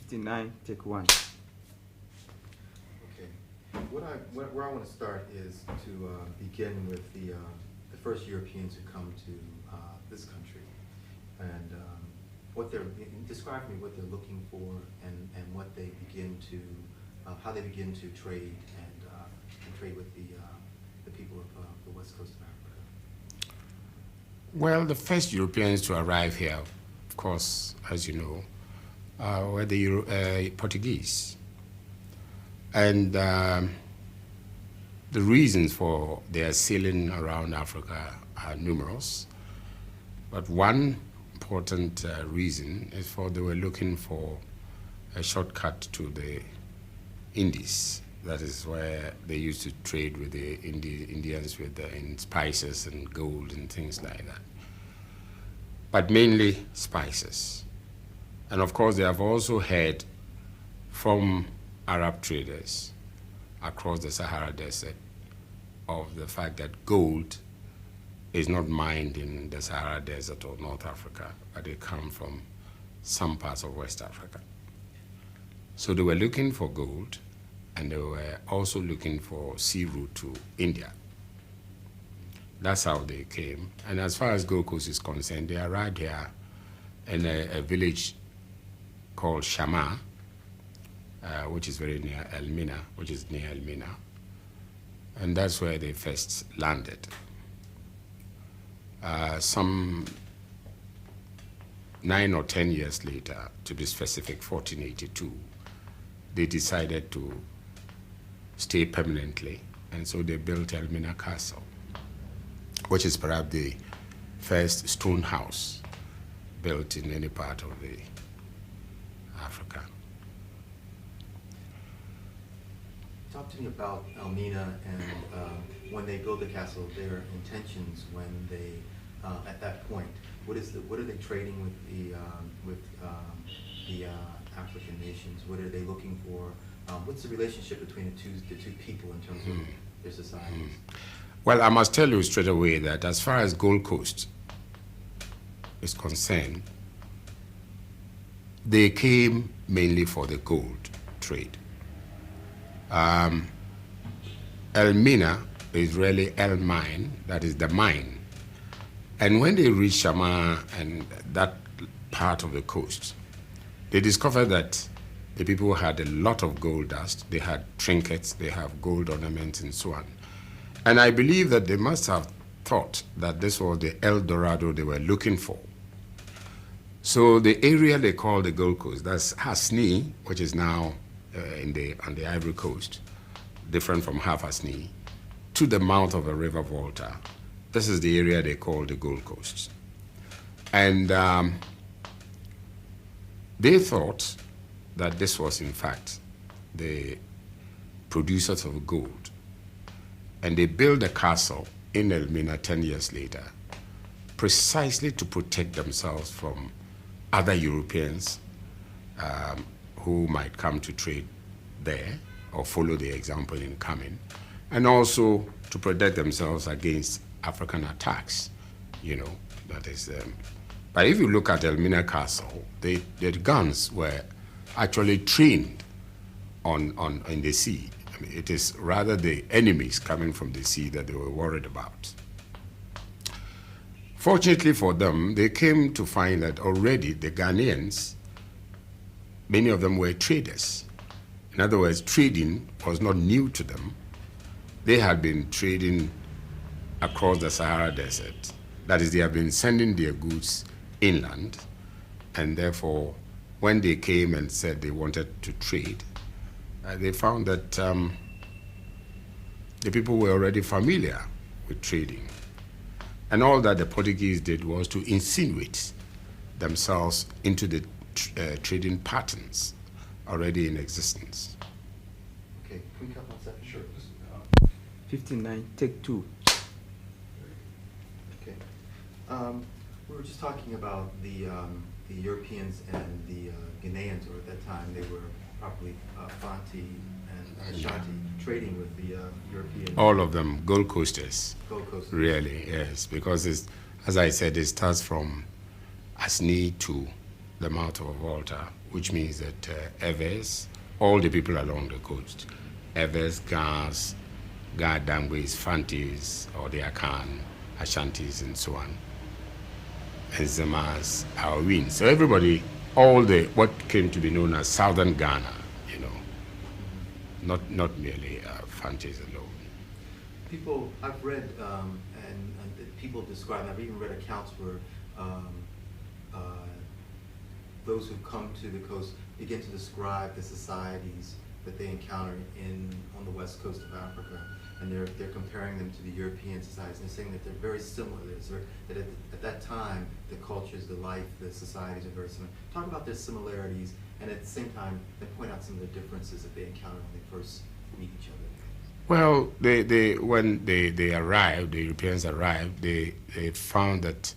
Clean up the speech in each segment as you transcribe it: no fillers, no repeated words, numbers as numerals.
59, take 1. Okay. Where I want to start is to begin with the first Europeans who come to this country, and describe to me what they're looking for, and what they begin to how they begin to trade and trade with the people of the west coast of Africa. Well, the first Europeans to arrive here, of course, as you know, were the Portuguese. And the reasons for their sailing around Africa are numerous. But one important reason is they were looking for a shortcut to the Indies. That is where they used to trade with the Indians in spices and gold and things like that. But mainly spices. And of course, they have also heard from Arab traders across the Sahara Desert of the fact that gold is not mined in the Sahara Desert or North Africa, but it comes from some parts of West Africa. So they were looking for gold, and they were also looking for sea route to India. That's how they came. And as far as Gold Coast is concerned, they arrived here in a village called Shama, which is very near Elmina, and that's where they first landed. Some 9 or 10 years later, to be specific, 1482, they decided to stay permanently, and so they built Elmina Castle, which is perhaps the first stone house built in any part of Africa. Talk to me about Elmina and when they build the castle, their intentions when they, at that point, what are they trading with the African nations? What are they looking for? What's the relationship between the two people in terms of their societies? Well, I must tell you straight away that as far as Gold Coast is concerned, they came mainly for the gold trade. Elmina is really El Mine, that is the mine. And when they reached Shama and that part of the coast, they discovered that the people had a lot of gold dust, they had trinkets, they have gold ornaments and so on. And I believe that they must have thought that this was the El Dorado they were looking for. So the area they call the Gold Coast, that's Hasni, which is now on the Ivory Coast, different from half Hasni, to the mouth of a river Volta. This is the area they call the Gold Coast. And they thought that this was, in fact, the producers of gold. And they built a castle in Elmina 10 years later, precisely to protect themselves from other Europeans who might come to trade there or follow the example in coming, and also to protect themselves against African attacks, that is. But if you look at Elmina Castle, their guns were actually trained in the sea. I mean, it is rather the enemies coming from the sea that they were worried about. Fortunately for them, they came to find that already the Ghanaians, many of them were traders. In other words, trading was not new to them. They had been trading across the Sahara Desert. That is, they have been sending their goods inland, and therefore, when they came and said they wanted to trade, they found that the people were already familiar with trading. And all that the Portuguese did was to insinuate themselves into the trading patterns already in existence. Okay, can we come on second? Sure. 59, take 2. Okay. We were just talking about the Europeans and the Ghanaians, or at that time they were probably Fanti and Ashanti, trading with the Europeans. All of them, Gold Coasters. Gold Coasters. Really, yes, because as I said, it starts from Asni to the mouth of Volta, which means that Evers, all the people along the coast, Evers, Gars, Dangways, Fantis, or the Akan, Ashantis, and so on, and Zamas, Awin. So everybody, all the what came to be known as Southern Ghana, you know, not merely Fantis alone. People, I've read, and people describe, I've even read accounts where those who come to the coast begin to describe the societies that they encounter on the west coast of Africa, and they're comparing them to the European societies, and they're saying that they're very similar. That at that time, the cultures, the life, the societies are very similar. Talk about their similarities, and at the same time, they point out some of the differences that they encounter when they first meet each other. Well, when they arrived, the Europeans arrived, they found that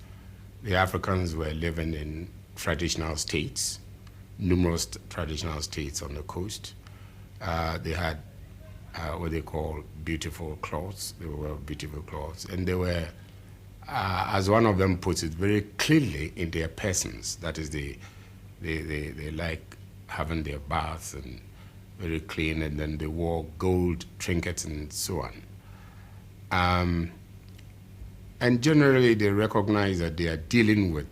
the Africans were living in traditional states, numerous traditional states on the coast. They had what they call beautiful clothes. They were beautiful clothes, and they were, as one of them puts it very clearly, in their persons. That is, they like having their baths and very clean, and then they wore gold trinkets and so on. And generally, they recognize that they are dealing with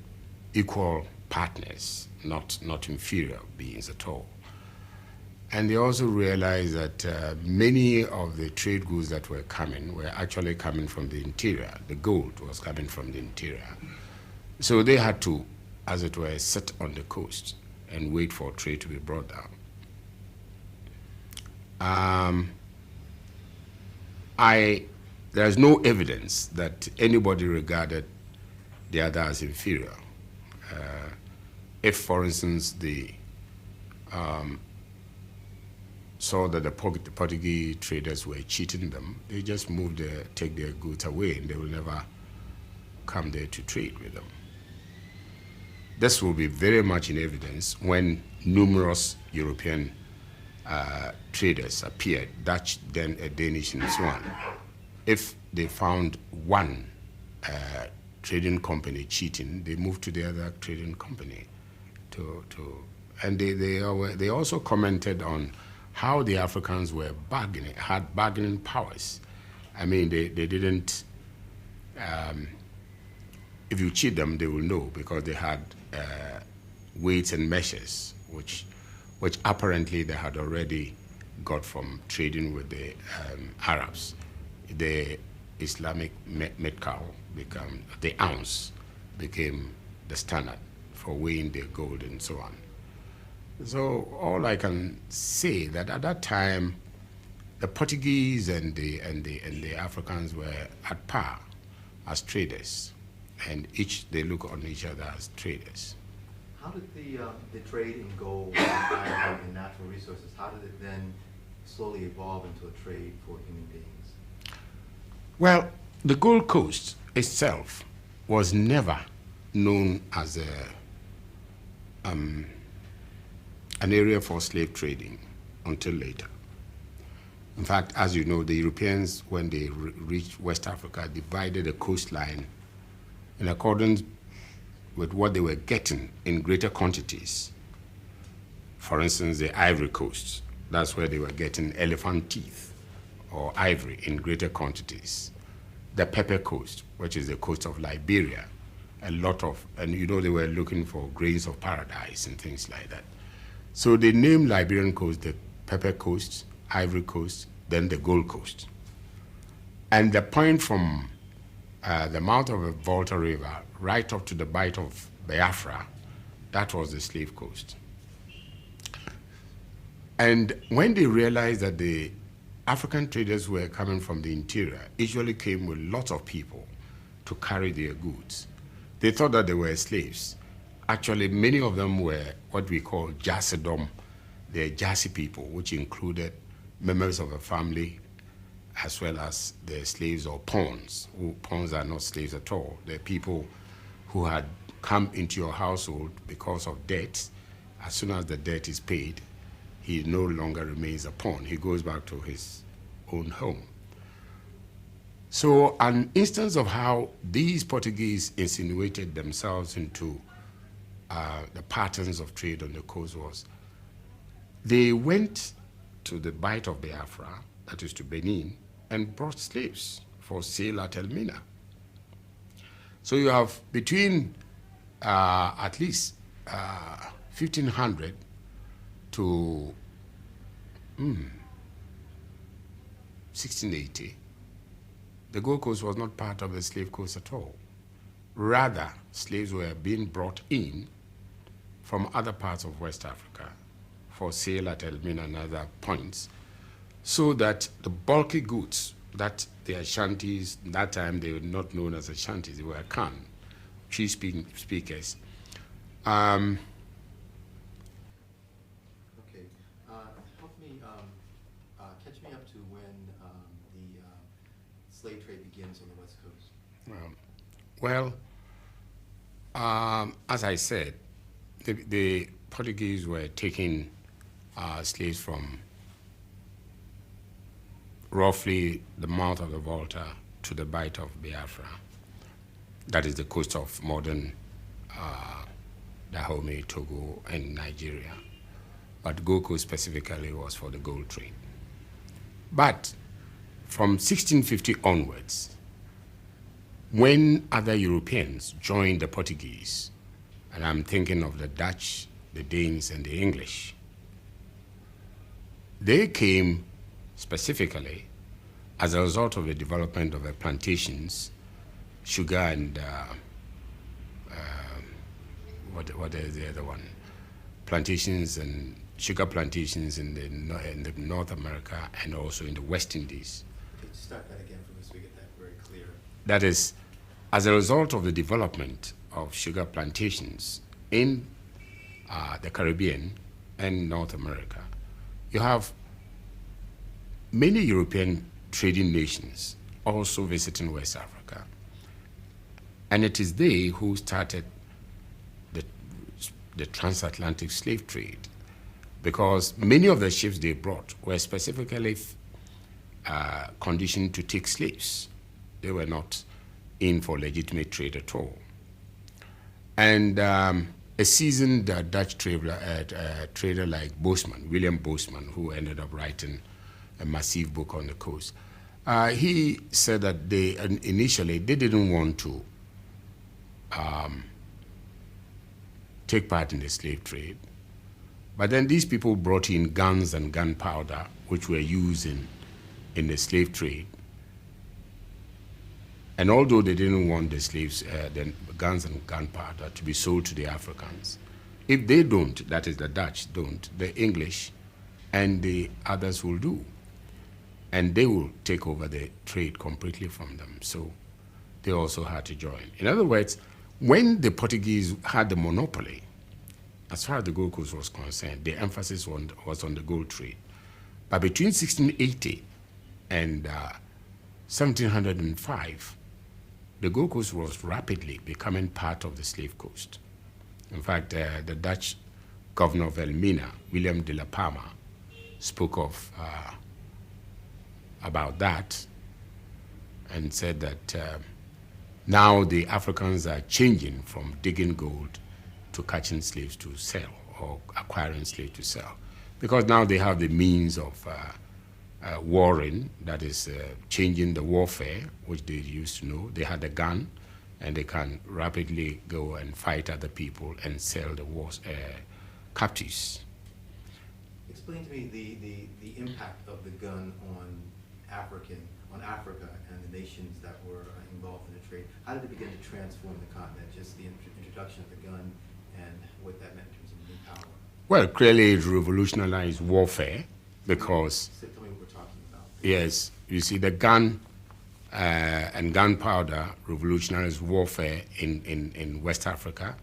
equal partners, not inferior beings at all. And they also realized that many of the trade goods that were coming were actually coming from the interior. The gold was coming from the interior. So they had to, as it were, sit on the coast and wait for trade to be brought down. There's no evidence that anybody regarded the other as inferior. If, for instance, they saw that the Portuguese traders were cheating them, they just take their goods away, and they will never come there to trade with them. This will be very much in evidence when numerous European traders appeared, Dutch, then Danish, and so on. If they found one trading company cheating, they moved to the other trading company. And they also commented on how the Africans were had bargaining powers. I mean, they didn't. If you cheat them, they will know, because they had weights and measures, which apparently they had already got from trading with the Arabs. The Islamic metkal the ounce became the standard for weighing their gold and so on. So all I can say that at that time, the Portuguese and the Africans were at par as traders, and they look on each other as traders. How did the trade in gold, iron, and natural resources, how did it then slowly evolve into a trade for human beings? Well, the Gold Coast itself was never known as an area for slave trading until later. In fact, as you know, the Europeans, when they reached West Africa, divided the coastline in accordance with what they were getting in greater quantities. For instance, the Ivory Coast, that's where they were getting elephant teeth or ivory in greater quantities. The Pepper Coast, which is the coast of Liberia, and they were looking for grains of paradise and things like that. So they named Liberian Coast the Pepper Coast, Ivory Coast, then the Gold Coast. And the point from the mouth of the Volta River right up to the bight of Biafra, that was the slave coast. And when they realized that the African traders who were coming from the interior usually came with lots of people to carry their goods, they thought that they were slaves. Actually, many of them were what we call Jassidom. They're Jassi people, which included members of a family as well as the slaves or pawns. Pawns are not slaves at all. They're people who had come into your household because of debt. As soon as the debt is paid, he no longer remains a pawn. He goes back to his own home. So an instance of how these Portuguese insinuated themselves into the patterns of trade on the coast was they went to the Bight of Biafra, that is to Benin, and brought slaves for sale at Elmina. So you have between at least 1500 to 1680, the Gold Coast was not part of the slave coast at all. Rather, slaves were being brought in from other parts of West Africa for sale at Elmina and other points, so that the bulky goods that the Ashantis, that time they were not known as Ashantis, they were Akan, Tree speakers. Okay. Help me, catch me up to when the slave trade begins on the West Coast. As I said, the Portuguese were taking slaves from roughly the mouth of the Volta to the Bight of Biafra. That is the coast of modern Dahomey, Togo, and Nigeria. But Gold Coast specifically was for the gold trade. But from 1650 onwards, when other Europeans joined the Portuguese, and I'm thinking of the Dutch, the Danes, and the English, they came specifically as a result of the development of the plantations, sugar and what is the other one? Plantations and sugar plantations in the North America and also in the West Indies. Okay, start that again for us so we get that very clear. That is, as a result of the development of sugar plantations in the Caribbean and North America, you have many European trading nations also visiting West Africa. And it is they who started the transatlantic slave trade, because many of the ships they brought were specifically conditioned to take slaves. They were not in for legitimate trade at all. And a seasoned Dutch trader like Bosman, William Bosman, who ended up writing a massive book on the coast, he said that initially they didn't want to take part in the slave trade. But then these people brought in guns and gunpowder, which were used in the slave trade. And although they didn't want the slaves, the guns and gunpowder to be sold to the Africans, if they don't, that is the Dutch don't, the English and the others will do. And they will take over the trade completely from them. So they also had to join. In other words, when the Portuguese had the monopoly, as far as the Gold Coast was concerned, the emphasis was on the gold trade. But between 1680 and 1705, the Gold Coast was rapidly becoming part of the slave coast. In fact, the Dutch governor of Elmina, William de la Palma, spoke of about that and said that now the Africans are changing from digging gold to catching slaves to sell or acquiring slaves to sell, because now they have the means of warring, that is changing the warfare, which they used to know. They had a gun, and they can rapidly go and fight other people and sell the captives. Explain to me the impact of the gun on Africa and the nations that were involved in the trade. How did it begin to transform the continent, just the introduction of the gun and what that meant in terms of new power? Well, clearly it revolutionized warfare, because So tell me what we're talking about. yes, you see, the gun and gunpowder revolutionized warfare in West Africa,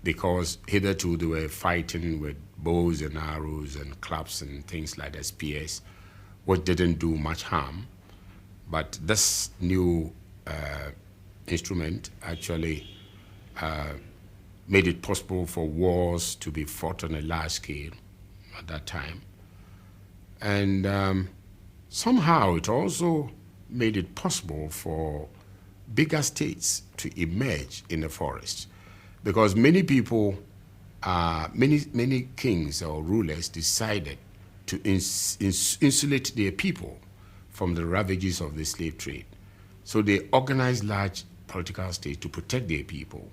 because hitherto they were fighting with bows and arrows and clubs and things like that, spears, which didn't do much harm. But this new instrument actually made it possible for wars to be fought on a large scale at that time. And somehow it also made it possible for bigger states to emerge in the forest, because many people, many kings or rulers decided to insulate their people from the ravages of the slave trade. So they organized large political states to protect their people,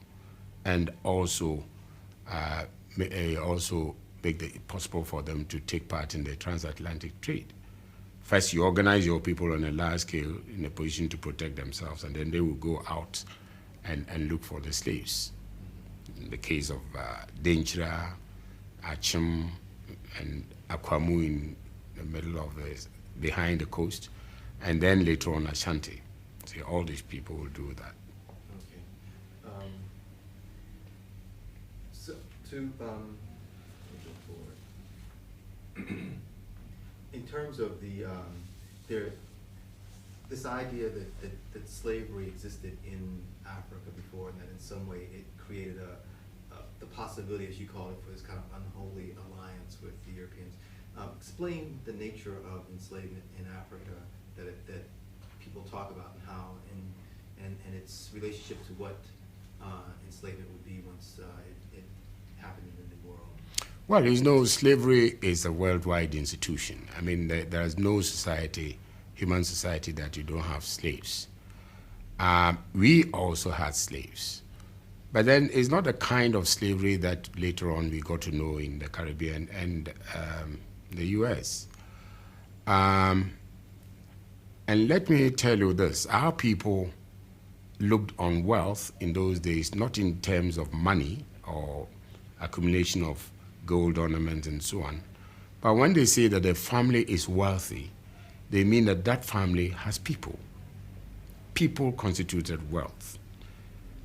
and also make it possible for them to take part in the transatlantic trade. First, you organize your people on a large scale in a position to protect themselves, and then they will go out and look for the slaves. In the case of Denchira, Achim, and Akwamu in the middle of behind the coast, and then later on Ashanti. See, all these people will do that. Okay. So to go forward. In terms of the this idea that slavery existed in Africa before, and that in some way it created the possibility, as you call it, for this kind of unholy alliance with the Europeans. Explain the nature of enslavement in Africa that people talk about, and how, and its relationship to what enslavement would be once it happened in the New World. Well, you know, slavery is a worldwide institution. I mean, there is no society, human society, that you don't have slaves. We also had slaves. But then it's not the kind of slavery that later on we got to know in the Caribbean and the US. And let me tell you this, our people looked on wealth in those days, not in terms of money or accumulation of gold ornaments and so on. But when they say that a family is wealthy, they mean that that family has people. People constituted wealth.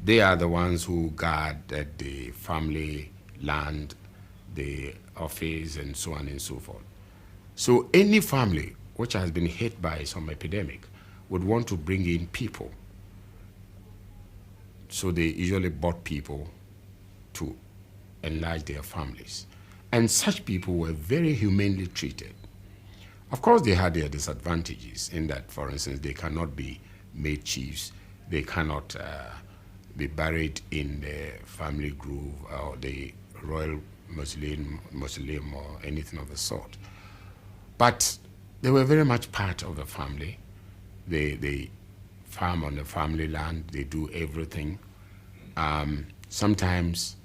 They are the ones who guarded the family land, the office, and so on and so forth. So any family which has been hit by some epidemic would want to bring in people. So they usually bought people to enlarge their families. And such people were very humanely treated. Of course, they had their disadvantages in that, for instance, they cannot be made chiefs, they cannot be buried in the family grove or the royal mausoleum or anything of the sort. But they were very much part of the family. They farm on the family land, they do everything. Sometimes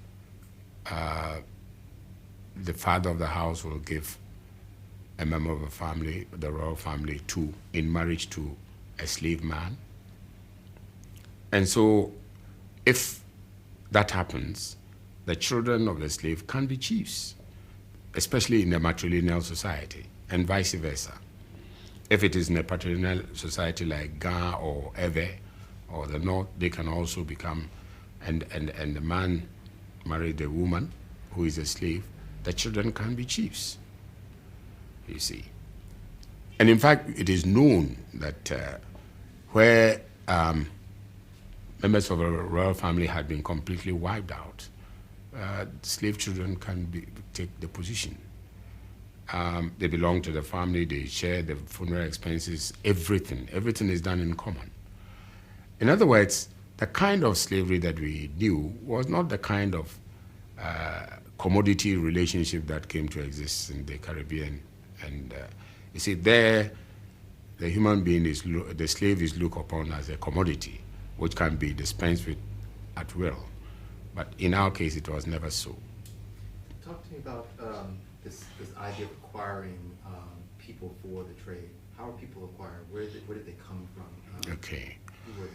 the father of the house will give a member of the family, the royal family, in marriage to a slave man. And so if that happens, the children of the slave can be chiefs, especially in a matrilineal society, and vice versa. If it is in a patrilineal society like Ghana or Ewe or the North, they can also become, and the man married the woman who is a slave, the children can be chiefs, you see. And in fact, it is known that where members of a royal family had been completely wiped out, slave children can take the position. They belong to the family, they share the funeral expenses, everything is done in common. In other words, the kind of slavery that we knew was not the kind of commodity relationship that came to exist in the Caribbean. And you see, there, the human being the slave is looked upon as a commodity, which can be dispensed with at will. But in our case, it was never so. Talk to me about this idea of acquiring people for the trade. How are people acquired? Where did they come from? Okay. Who were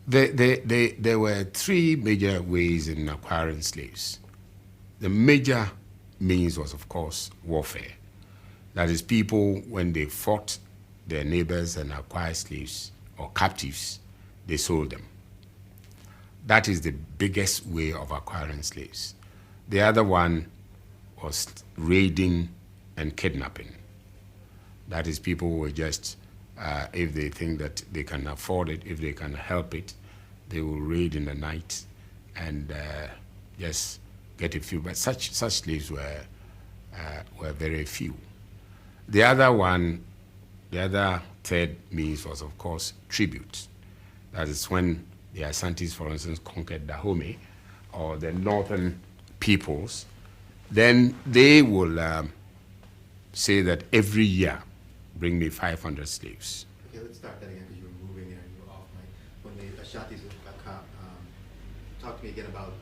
they? There were three major ways in acquiring slaves. The major means was, of course, warfare. That is, people, when they fought their neighbors and acquired slaves or captives, they sold them. That is the biggest way of acquiring slaves. The other one was raiding and kidnapping. That is, people were just, if they think that they can afford it, if they can help it, they will raid in the night and just get a few. But such slaves were very few. The other third means was, of course, tribute. That is when the Asantes, for instance, conquered Dahomey or the northern peoples, then they will say that every year, bring me 500 slaves. Okay, let's start that again because you were moving there and you were off mic. When the Ashantis talk to me again about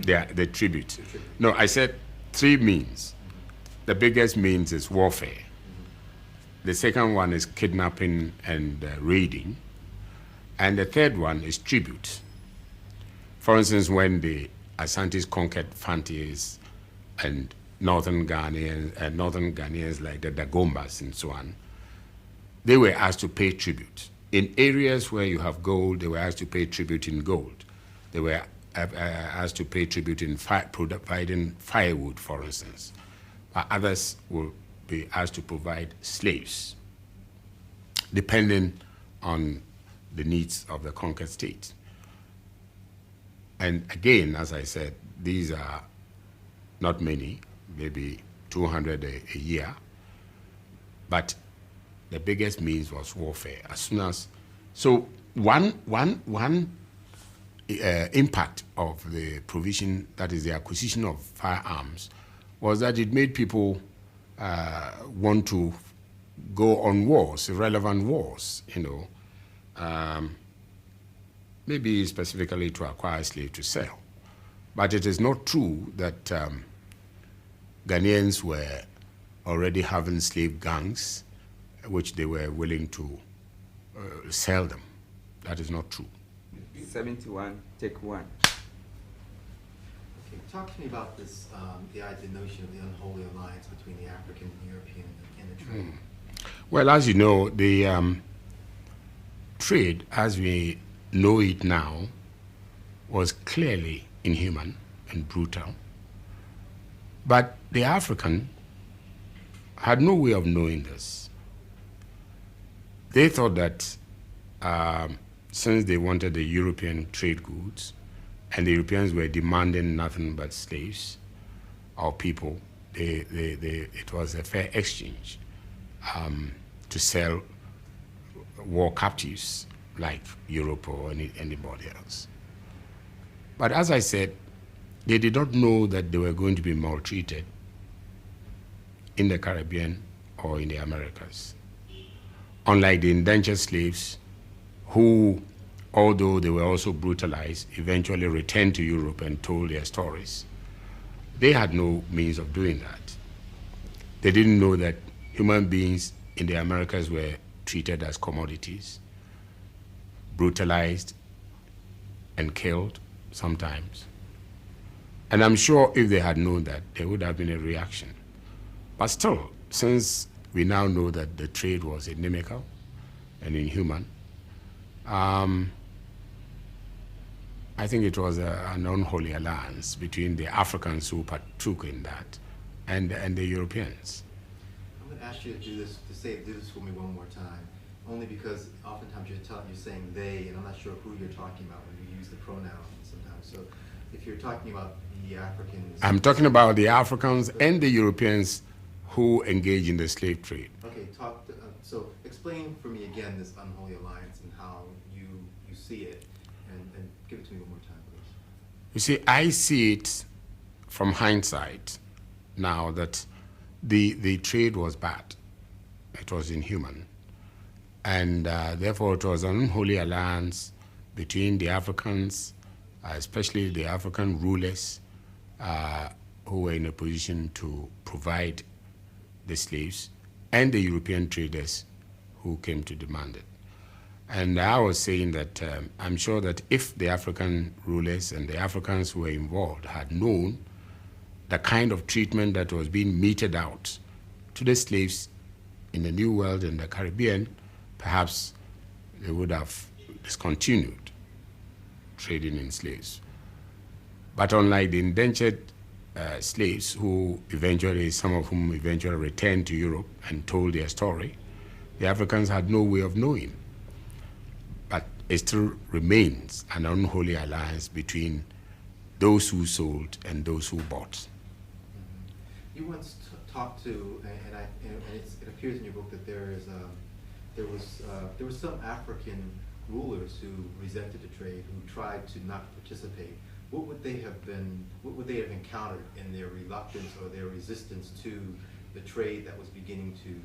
The tribute. No, I said three means. The biggest means is warfare. The second one is kidnapping and raiding. And the third one is tribute. For instance, when the Asantis conquered Fantis and northern Ghanaians like the Dagombas and so on, they were asked to pay tribute. In areas where you have gold, they were asked to pay tribute in gold. They were asked to pay tribute in providing firewood, for instance. But others will be asked to provide slaves, depending on the needs of the conquered state. And again, as I said, these are not many, maybe 200 a year, but the biggest means was warfare. As soon as, so one impact of the provision, that is the acquisition of firearms, was that it made people want to go on wars, irrelevant wars, maybe specifically to acquire slaves to sell. But it is not true that Ghanaians were already having slave gangs, which they were willing to sell them. That is not true. 71, take 1. Okay, talk to me about this, the notion of the unholy alliance between the African and European and the trade. Well, as you know, the trade, as we know it now, was clearly inhuman and brutal. But the African had no way of knowing this. They thought that since they wanted the European trade goods, and the Europeans were demanding nothing but slaves or people, it was a fair exchange to sell war captives like Europe or anybody else. But as I said, they did not know that they were going to be maltreated in the Caribbean or in the Americas. Unlike the indentured slaves, who, although they were also brutalized, eventually returned to Europe and told their stories. They had no means of doing that. They didn't know that human beings in the Americas were treated as commodities, brutalized and killed sometimes. And I'm sure if they had known that, there would have been a reaction. But still, since we now know that the trade was inimical and inhuman, I think it was an unholy alliance between the Africans who partook in that and the Europeans. I'm going to ask you to do this for me one more time, only because oftentimes you're saying they, and I'm not sure who you're talking about when you use the pronoun sometimes. So if you're talking about the Africans... I'm talking about the Africans and the Europeans who engage in the slave trade. Okay, so explain for me again this unholy alliance and how you see it, and give it to me one more time, please. You see, I see it from hindsight now that the trade was bad. It was inhuman. And therefore it was an unholy alliance between the Africans, especially the African rulers who were in a position to provide the slaves, and the European traders who came to demand it. And I was saying that I'm sure that if the African rulers and the Africans who were involved had known the kind of treatment that was being meted out to the slaves in the New World and the Caribbean, perhaps they would have discontinued trading in slaves. But unlike the indentured slaves who eventually, some of whom eventually returned to Europe and told their story, the Africans had no way of knowing. But it still remains an unholy alliance between those who sold and those who bought. You once talked to, and it appears in your book that there was some African rulers who resented the trade, who tried to not participate, what would they have encountered in their reluctance or their resistance to the trade that was beginning to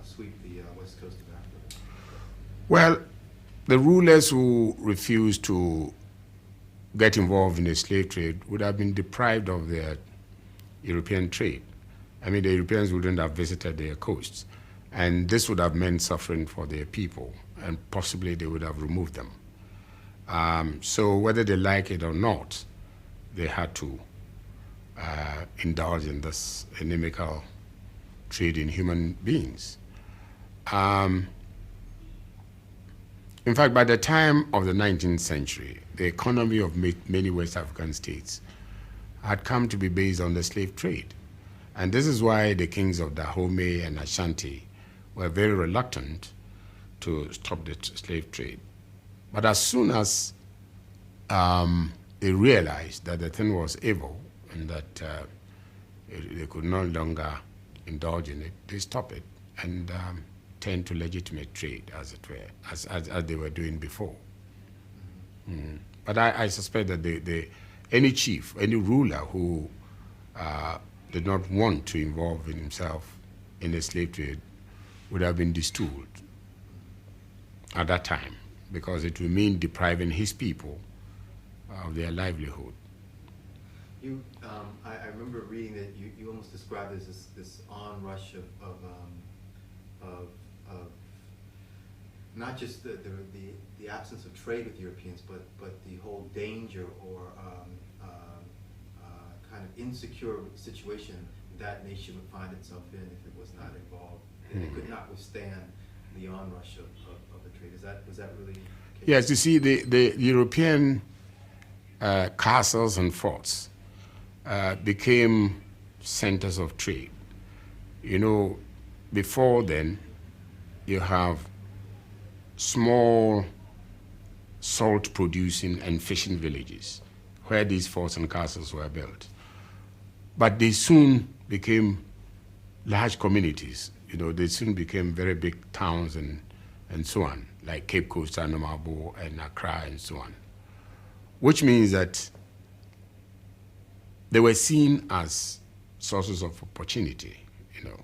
sweep the west coast of Africa? Well, the rulers who refused to get involved in the slave trade would have been deprived of their European trade. I mean, the Europeans wouldn't have visited their coasts, and this would have meant suffering for their people, and possibly they would have removed them. So whether they like it or not, they had to indulge in this inimical trade in human beings. In fact, by the time of the 19th century, the economy of many West African states had come to be based on the slave trade. And this is why the kings of Dahomey and Ashanti were very reluctant to stop the slave trade. But as soon as they realized that the thing was evil and that they could no longer indulge in it, they stopped it and turned to legitimate trade, as it were, as they were doing before. But I suspect that any chief, any ruler who did not want to involve in himself in the slave trade would have been destooled at that time, because it would mean depriving his people of their livelihood. I remember reading that you almost described it as this onrush of not just the absence of trade with Europeans, but the whole danger or kind of insecure situation that nation would find itself in if it was not involved. It could not withstand the onrush of the trade. Was that really the case? Yes, you see, the European castles and forts became centers of trade. You know, before then, you have small salt-producing and fishing villages where these forts and castles were built. But they soon became large communities. You know, they soon became very big towns and so on, like Cape Coast, Anamabo, and Accra, and so on. Which means that they were seen as sources of opportunity, you know.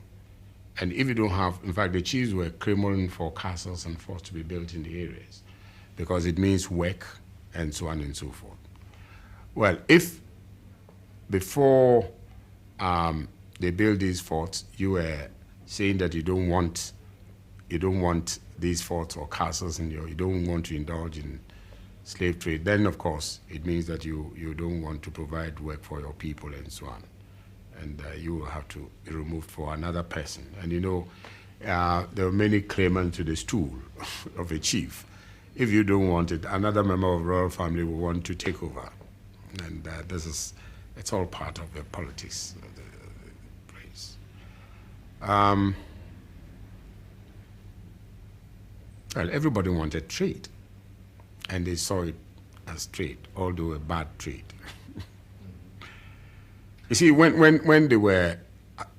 And if you don't have, in fact, the chiefs were clamoring for castles and forts to be built in the areas because it means work and so on and so forth. Well, if before they built these forts, you were saying that you don't want these forts or castles and you don't want to indulge in slave trade, then of course it means that you don't want to provide work for your people and so on. And you will have to be removed for another person. And you know, there are many claimants to the stool of a chief. If you don't want it, another member of the royal family will want to take over. And it's all part of the politics of the place. Well, everybody wanted trade, and they saw it as trade, although a bad trade. You see, when they were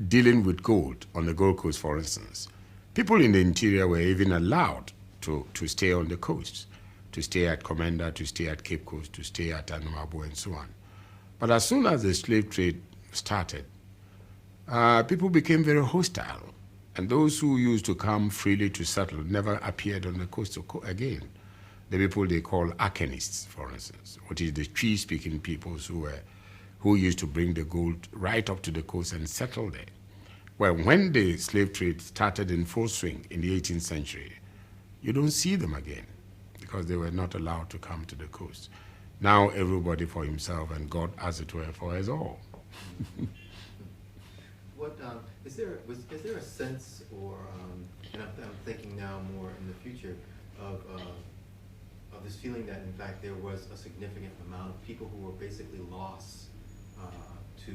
dealing with gold on the Gold Coast, for instance, people in the interior were even allowed to stay on the coast, to stay at Commander, to stay at Cape Coast, to stay at Anamabo, and so on. But as soon as the slave trade started, people became very hostile. And those who used to come freely to settle never appeared on the coast again. The people they call Akenists, for instance, which is the Tree-speaking peoples who used to bring the gold right up to the coast and settle there. Well, when the slave trade started in full swing in the 18th century, you don't see them again because they were not allowed to come to the coast. Now everybody for himself and God, as it were, for us all. Is there a sense, or and I'm thinking now more in the future of this feeling that in fact there was a significant amount of people who were basically lost to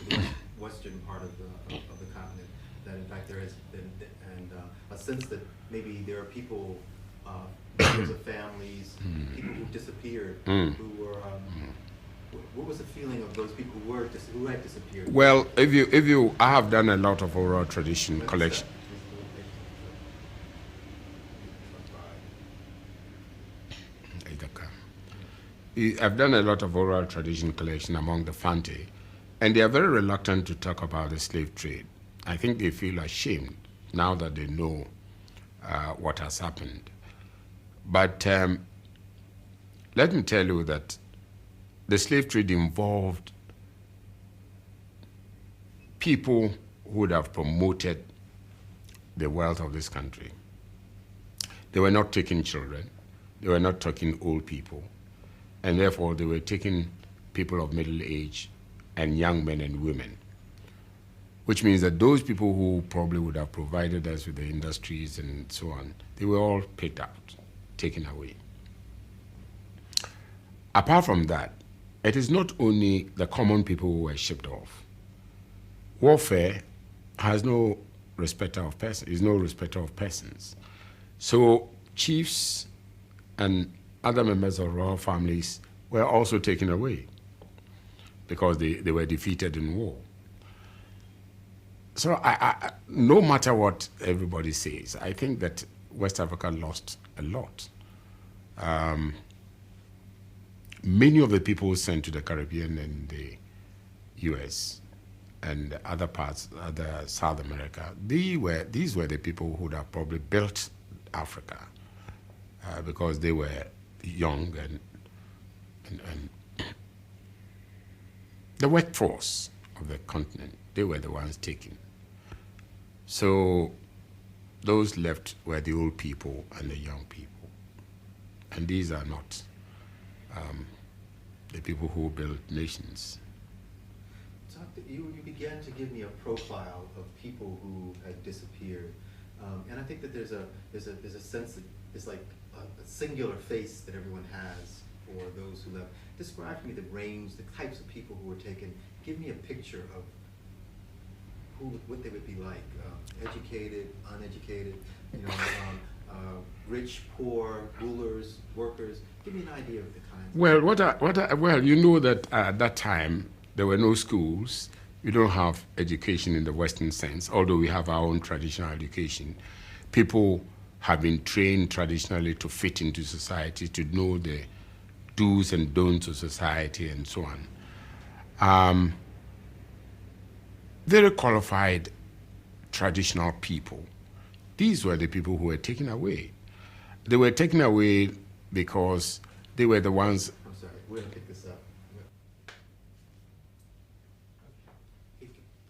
the western part of the continent. That in fact there has been, and a sense that maybe there are people, members of families, people who disappeared, who were. What was the feeling of those people who had disappeared? Well, I have done a lot of oral tradition collection. I've done a lot of oral tradition collection among the Fante, and they are very reluctant to talk about the slave trade. I think they feel ashamed now that they know what has happened. But let me tell you that the slave trade involved people who would have promoted the wealth of this country. They were not taking children. They were not taking old people. And therefore, they were taking people of middle age and young men and women, which means that those people who probably would have provided us with the industries and so on, they were all picked out, taken away. Apart from that, it is not only the common people who were shipped off. Warfare has no respecter of persons, is no respecter of persons. So chiefs and other members of royal families were also taken away because they were defeated in war. So no matter what everybody says, I think that West Africa lost a lot. Many of the people sent to the Caribbean and the US and other parts, other South America, these were the people who would have probably built Africa because they were young and the workforce of the continent, they were the ones taken. So those left were the old people and the young people. And these are not the people who built nations. You began to give me a profile of people who had disappeared, and I think that there's a sense that it's like a singular face that everyone has for those who left. Describe to me the range, the types of people who were taken. Give me a picture of what they would be like: educated, uneducated, rich, poor, rulers, workers. Give me an idea of the kinds. Well, you know that at that time there were no schools. We don't have education in the Western sense, although we have our own traditional education. People have been trained traditionally to fit into society, to know the do's and don'ts of society and so on. Very qualified traditional people. These were the people who were taken away. They were taken away because they were the ones. I'm sorry, we're going to pick this up.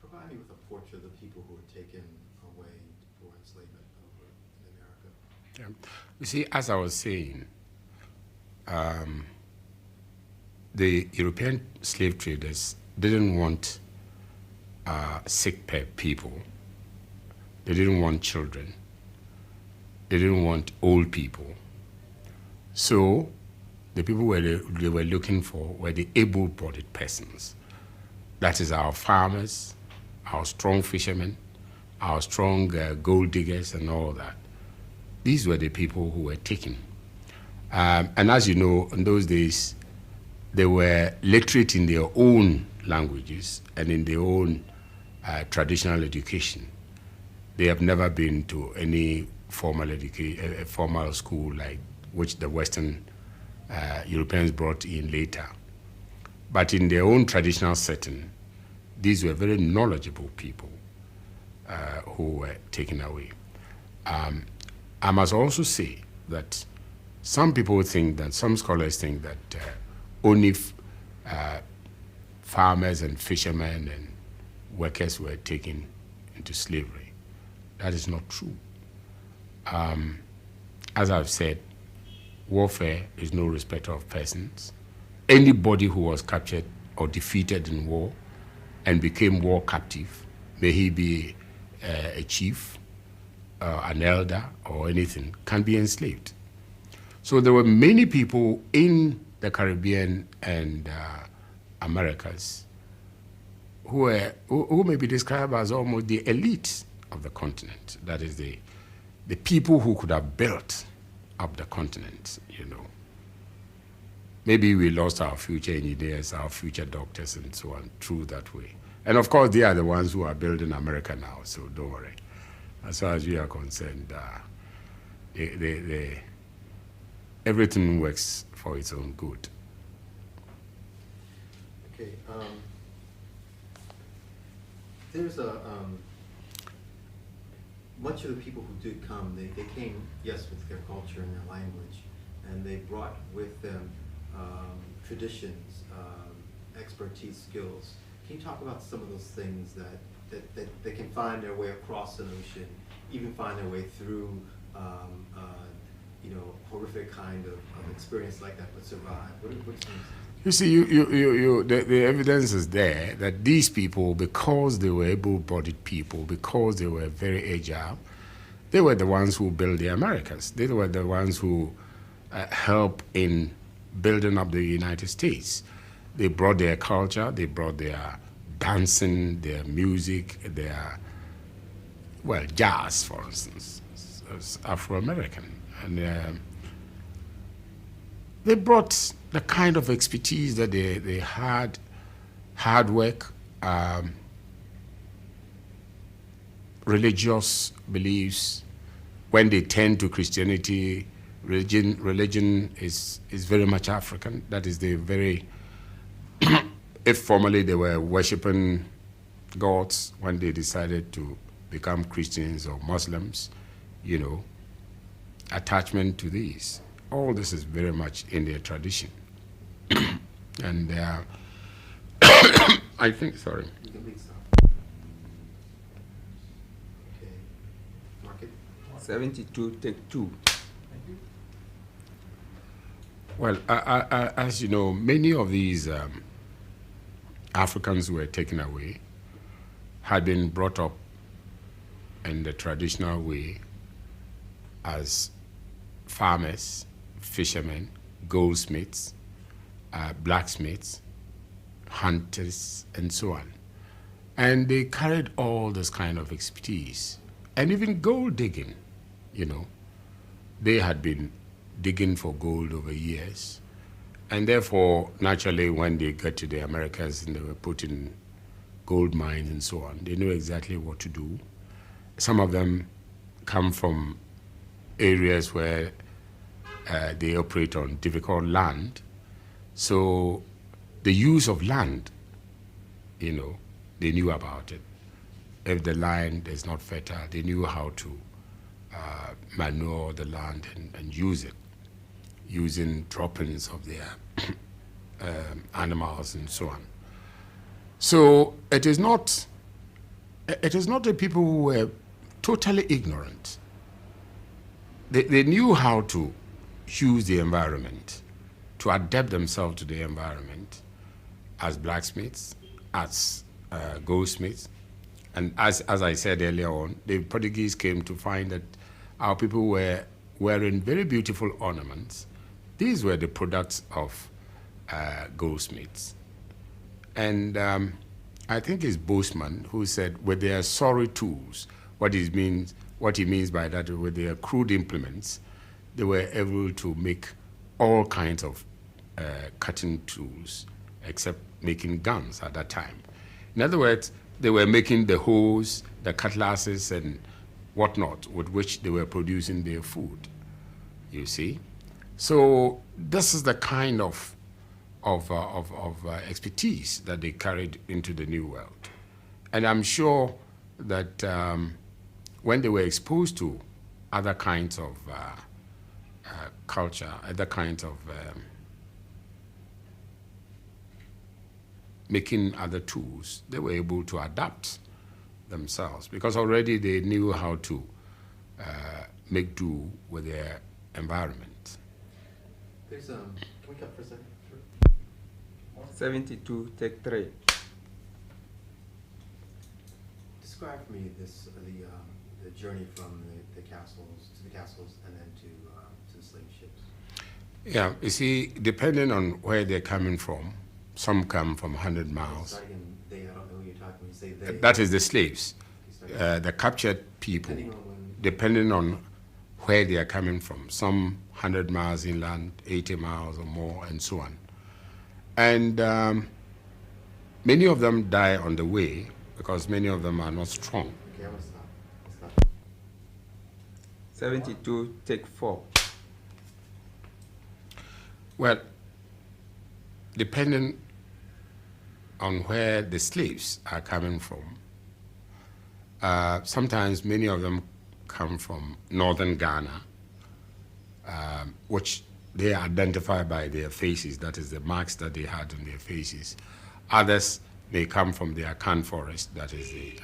Provide me with a portrait of the people who were taken away for enslavement over in America. Yeah. You see, as I was saying, the European slave traders didn't want sick people. They didn't want children. They didn't want old people. So the people they were looking for were the able-bodied persons. That is our farmers, our strong fishermen, our strong gold diggers and all that. These were the people who were taken. And as you know, in those days, they were literate in their own languages and in their own traditional education. They have never been to any formal school like which the Western Europeans brought in later. But in their own traditional setting, these were very knowledgeable people who were taken away. I must also say that some scholars think that only farmers and fishermen and workers were taken into slavery. That is not true. As I've said, warfare is no respecter of persons. Anybody who was captured or defeated in war and became war captive, may he be a chief, an elder, or anything, can be enslaved. So there were many people in the Caribbean and Americas who may be described as almost the elite of the continent. That is the people who could have built up the continent, you know. Maybe we lost our future engineers, our future doctors, and so on, through that way. And of course, they are the ones who are building America now, so don't worry. As far as we are concerned, everything works for its own good. Okay, there's a, much of the people who did come, they came, yes, with their culture and their language, and they brought with them traditions, expertise, skills. Can you talk about some of those things that they can find their way across an ocean, even find their way through, horrific kind of experience like that, but survive? What's You see, the evidence is there that these people, because they were able-bodied people, because they were very agile, they were the ones who built the Americas. They were the ones who helped in building up the United States. They brought their culture, they brought their dancing, their music, their, well, jazz, for instance, as Afro-American. And they brought the kind of expertise that they had, hard work, religious beliefs. When they turned to Christianity, religion is very much African. That is the very, if formerly they were worshiping gods, when they decided to become Christians or Muslims, attachment to these. All this is very much in their tradition. And I think, sorry. You can leave some. Okay. Mark it. 72, take 2. Well, as you know, many of these Africans who were taken away had been brought up in the traditional way as farmers, fishermen, goldsmiths, blacksmiths, hunters, and so on. And they carried all this kind of expertise. And even gold digging, They had been digging for gold over years. And therefore, naturally, when they got to the Americas and they were put in gold mines and so on, they knew exactly what to do. Some of them come from areas where they operate on difficult land. So the use of land, they knew about it. If the land is not fertile, they knew how to manure the land and use it, using droppings of their animals and so on. So it is not the people who were totally ignorant. They knew how to use the environment, to adapt themselves to the environment as blacksmiths, as goldsmiths. And as I said earlier on, the Portuguese came to find that our people were wearing very beautiful ornaments. These were the products of goldsmiths. And I think it's Boseman who said, with their sorry tools, what he means by that, with their crude implements, they were able to make all kinds of cutting tools, except making guns at that time. In other words, they were making the hoes, the cutlasses, and whatnot with which they were producing their food, you see. So this is the kind of expertise that they carried into the New World. And I'm sure that when they were exposed to other kinds of culture, other kinds of making other tools, they were able to adapt themselves because already they knew how to make do with their environment. There's can we cut for a second? Sure. 72, take 3. Describe for me the journey from the castles and then to the slave ships. Yeah, you see, depending on where they're coming from, some come from 100 miles. Starting they, I don't know who you're talking when you say they. That is the slaves, the captured people, depending on where they are coming from. Some 100 miles inland, 80 miles or more, and so on. And many of them die on the way because many of them are not strong. Okay, I'm going to stop. 72, take 4. Well, depending on where the slaves are coming from. Sometimes many of them come from northern Ghana, which they identify by their faces, that is the marks that they had on their faces. Others may come from the Akan forest, that is the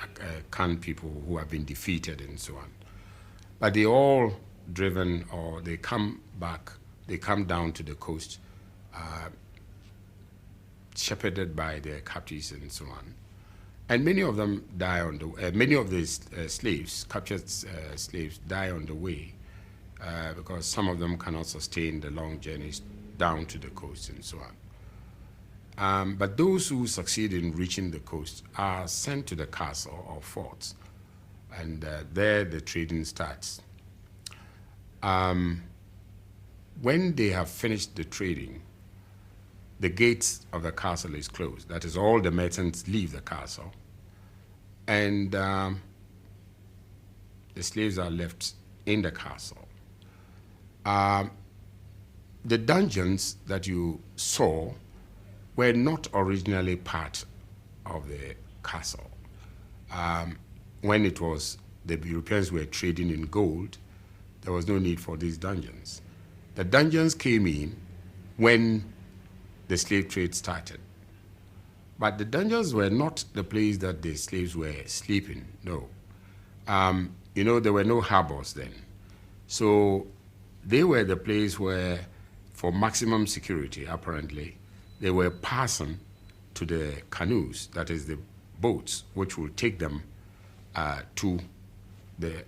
Akan people who have been defeated and so on. But they all driven, or they come back, they come down to the coast, shepherded by their captives and so on. And many of them die on the many of these slaves, captured slaves, die on the way because some of them cannot sustain the long journeys down to the coast and so on. But those who succeed in reaching the coast are sent to the castle or forts, and there the trading starts. When they have finished the trading, the gates of the castle is closed. That is, all the merchants leave the castle, and the slaves are left in the castle. The dungeons that you saw were not originally part of the castle. When it was the Europeans were trading in gold, there was no need for these dungeons. The dungeons came in when the slave trade started. But the dungeons were not the place that the slaves were sleeping, no. There were no harbors then. So they were the place where, for maximum security, apparently, they were passing to the canoes, that is the boats, which will take them to the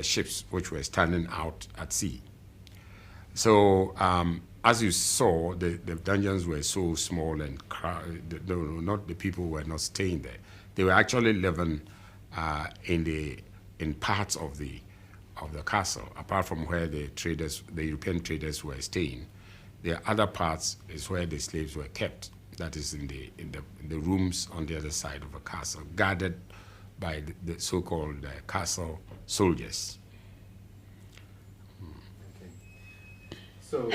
ships which were standing out at sea. So as you saw, the dungeons were so small and crowded. No, not the people were not staying there. They were actually living in parts of the castle, apart from where the European traders were staying. The other parts is where the slaves were kept. That is in the rooms on the other side of the castle, guarded by the so-called castle soldiers. So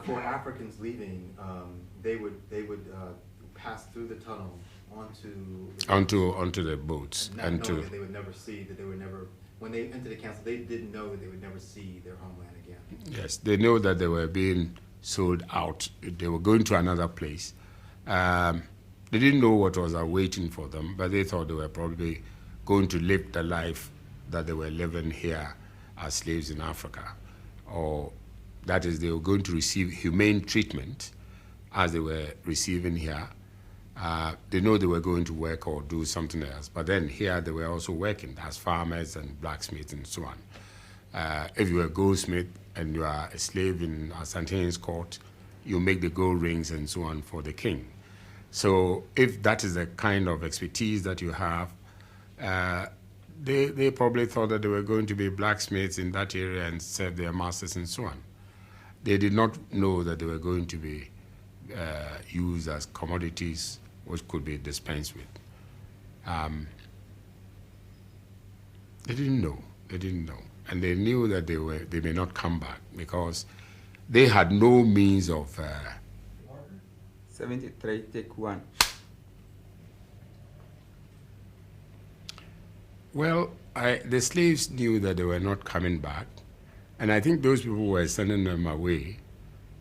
for Africans leaving, they would pass through the tunnel onto the boats, and not knowing that they would never see, that they would never, when they entered the castle, they didn't know that they would never see their homeland again. Yes, they know that they were being sold out. They were going to another place. They didn't know what was awaiting for them, but they thought they were probably going to live the life that they were living here as slaves in Africa, or that is, they were going to receive humane treatment as they were receiving here. They know they were going to work or do something else, but then here they were also working as farmers and blacksmiths and so on. If you were a goldsmith and you are a slave in Asantene's court, you make the gold rings and so on for the king. So if that is the kind of expertise that you have, they probably thought that they were going to be blacksmiths in that area and serve their masters and so on. They did not know that they were going to be used as commodities which could be dispensed with. They didn't know. And they knew that they may not come back because they had no means of... 73, take 1. Well, the slaves knew that they were not coming back, and I think those people who were sending them away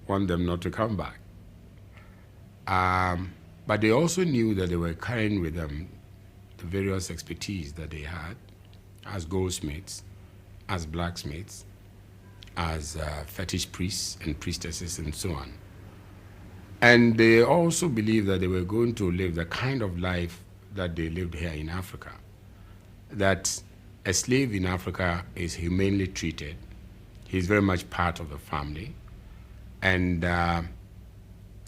want them not to come back. But they also knew that they were carrying with them the various expertise that they had as goldsmiths, as blacksmiths, as fetish priests and priestesses and so on. And they also believed that they were going to live the kind of life that they lived here in Africa, that a slave in Africa is humanely treated. He's very much part of the family, and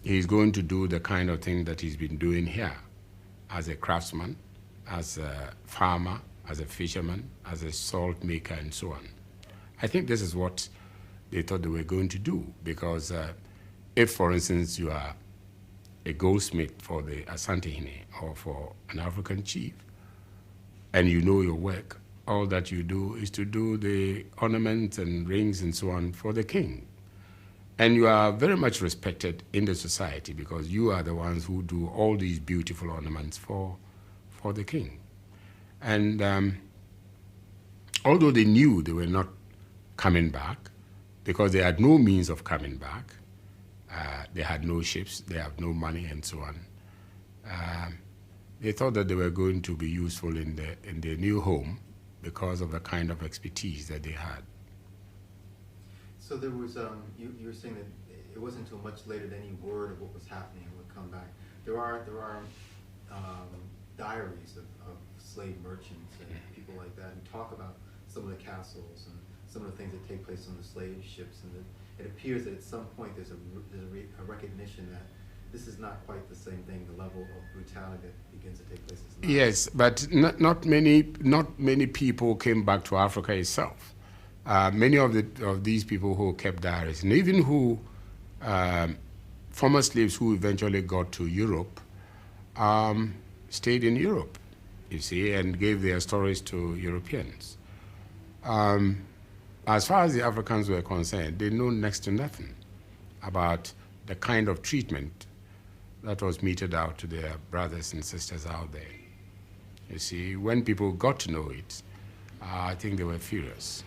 he's going to do the kind of thing that he's been doing here as a craftsman, as a farmer, as a fisherman, as a salt maker, and so on. I think this is what they thought they were going to do, because if, for instance, you are a goldsmith for the Asantehene or for an African chief, and you know your work, all that you do is to do the ornaments and rings and so on for the king. And you are very much respected in the society because you are the ones who do all these beautiful ornaments for the king. And although they knew they were not coming back, because they had no means of coming back, they had no ships, they have no money, and so on. They thought that they were going to be useful in their new home because of the kind of expertise that they had. So there was, you were saying that it wasn't until much later that any word of what was happening would come back. There are diaries of slave merchants and people like that who talk about some of the castles and some of the things that take place on the slave ships, and that it appears that at some point there's a recognition that this is not quite the same thing. The level of brutality that begins to take place is not. Yes, but not many people came back to Africa itself. Many of these people who kept diaries, and even who former slaves who eventually got to Europe, stayed in Europe, you see, and gave their stories to Europeans. As far as the Africans were concerned, they know next to nothing about the kind of treatment that was meted out to their brothers and sisters out there. You see, when people got to know it, I think they were furious.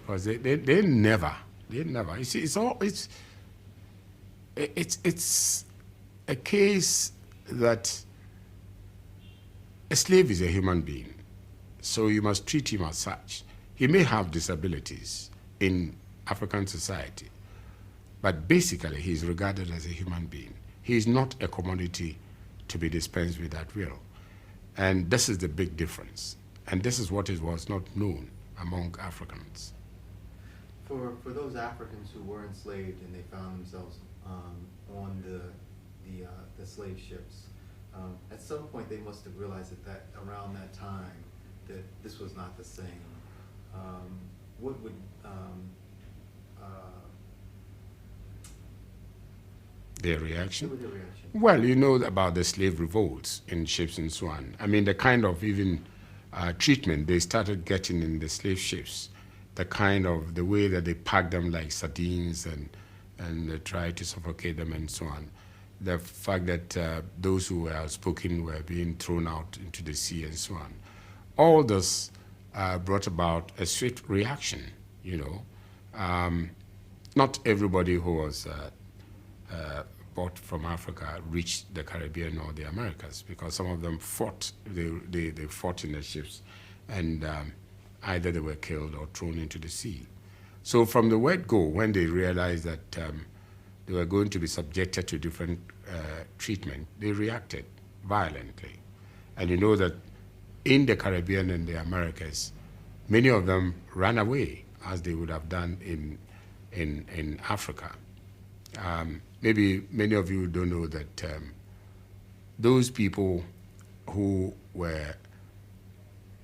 Because they never. You see, it's a case that a slave is a human being, so you must treat him as such. He may have disabilities in African society, but basically he is regarded as a human being. He is not a commodity to be dispensed with at will. And this is the big difference. And this is what was not known among Africans. For those Africans who were enslaved and they found themselves on the slave ships, at some point they must have realized that around that time that this was not the same. What would their reaction? What was their reaction? Well, you know about the slave revolts in ships and so on. I mean, the kind of even treatment they started getting in the slave ships, the way that they packed them like sardines and they tried to suffocate them and so on. The fact that those who were outspoken were being thrown out into the sea and so on. All this brought about a swift reaction, you know. Not everybody who was bought from Africa reached the Caribbean or the Americas, because some of them fought. They fought in the ships, and either they were killed or thrown into the sea. So from the word go, when they realized that they were going to be subjected to different treatment, they reacted violently. And you know that in the Caribbean and the Americas, many of them ran away, as they would have done in Africa. Maybe many of you don't know that those people who were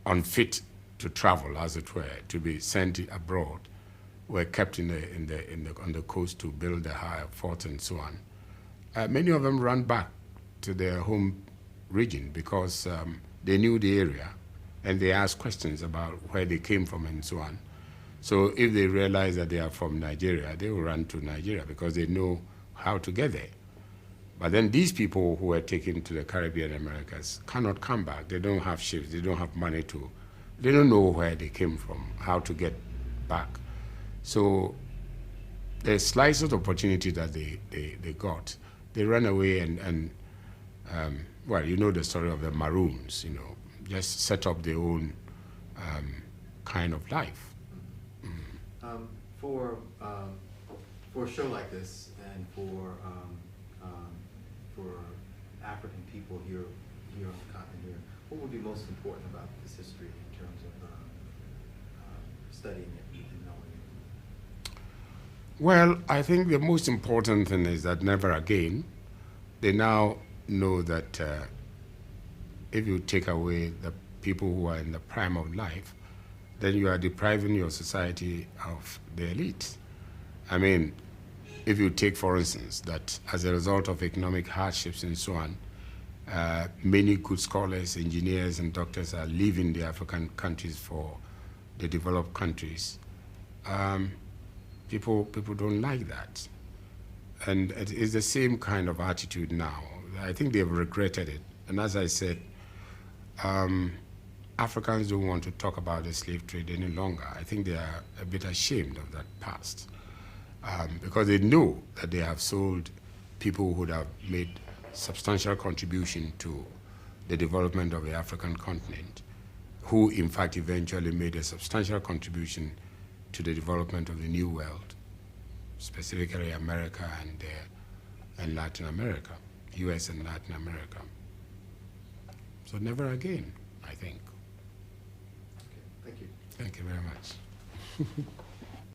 unfit to travel, as it were, to be sent abroad, were kept on the coast to build the higher forts and so on. Many of them ran back to their home region because they knew the area, and they asked questions about where they came from and so on. So if they realize that they are from Nigeria, they will run to Nigeria because they know how to get there. But then these people who were taken to the Caribbean Americas cannot come back. They don't have ships, they don't have money to, they don't know where they came from, how to get back. So the slices of opportunity that they got, they ran away and well, you know the story of the Maroons, you know, just set up their own kind of life. For a show like this, and for African people here on the continent here, what would be most important about this history in terms of studying it and knowing it? Well, I think the most important thing is that never again. They now know that if you take away the people who are in the prime of life, then you are depriving your society of the elite. I mean, if you take, for instance, that as a result of economic hardships and so on, many good scholars, engineers, and doctors are leaving the African countries for the developed countries. People don't like that. And it is the same kind of attitude now. I think they've regretted it. And as I said, Africans don't want to talk about the slave trade any longer. I think they are a bit ashamed of that past because they know that they have sold people who would have made substantial contribution to the development of the African continent, who in fact eventually made a substantial contribution to the development of the New World, specifically America and Latin America, US and Latin America. So never again, I think. Okay, thank you. Thank you very much.